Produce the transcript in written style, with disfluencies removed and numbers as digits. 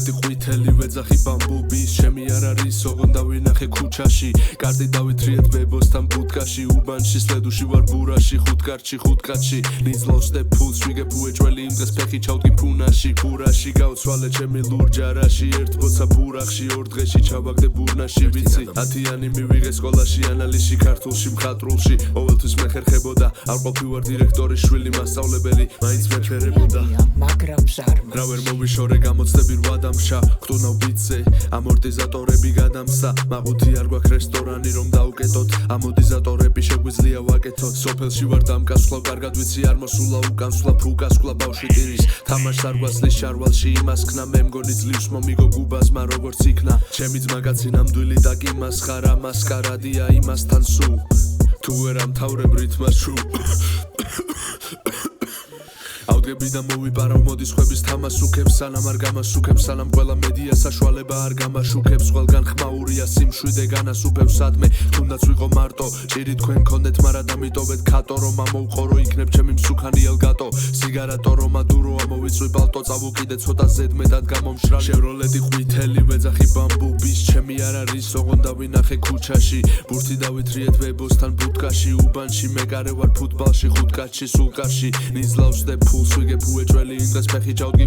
შევროლეთი ყვითელი ვეძახი ბამბუბის ჩემი არ არის ოღონდ დავინახე ქუჩაში კარტი დავითრიეთ ბებოსთან ბუდკაში უბანში სლედუში ვარ ბურაში ხუთკარში ნიზლავსდე ფულს ვიგებ უეჭველი იმ დღეს ფეხი ჩავდგი ფურაში გავცვალე ჩემი ლურჯარაში ერთ ბოცა ბურახში ორ დღეში ჩავაგდე ბურნაში ვიცი ათიანი მივიღე სკოლაში ანალიზში ქართულში მხატრულში ყოველთვის მეხერხებოდა არ ყოფილვარ დირექტორის შვილი მასწავლებელი მაინც მეფერებოდა მაგრამ ზარმას რა ვერ მოვიშორე გამოცდები 8 დამშა ხტუნავ ბიცზე ამორტიზატორები გადამსა მაღუთი არ გვაქვს რესტორანი რომ დავუკეტოთ ამორტიზატორები შეგვიძლია ვაკეთოთ სოფელში ვარ დამკასვლავ კარგად ვიცი არ მოსულა უკანსვლა ფუკასკვლა ბავშვი ტირის თამაშს არ გვასლის შარვალში იმას ქნა მე მგონი ძლივს მომიგო გუბაზმა როგორც იქნა ჩემი ძმაკაცი ნამდვილი და კი მასხარა მასკარადია იმასთან სულ თუ ვერ ამთავრებ რითმას შუ ავდგები და მოვიპარავ მოდის ხვების თამასუქებს სანამ არ გამასუქებს სანამ ყველა მედია საშუალება არ გამაშუქებს ყველგან ხმაურია სიმშვიდე განასუფევს სადმე თუნდაც ვიყო მარტო ჭირი თქვენ გქონდეთ მარა დამიტოვეთ ქატო რომ ამოვყორო იქნებ ჩემი მსუქანი ელგატო სიგარატო რომ ადურო ამოვიწვი პალტო წავუკიდე ცოტა ზედმეტად გამომშრალი შევროლეთი ყვითელი ვეძახი ბამბუბის ჩემი არ არის ოღონდ დავინახე ქუჩაში ბურთი დავითრიეთ ბებოსთან ბუდკაში უბანში მე გარე ვარ ფუტბალში ხუთკარში სულკარში ნიზლავსდე ფულს ვიგებ უეჭველი იმ დღეს ფეხი ჩავდგი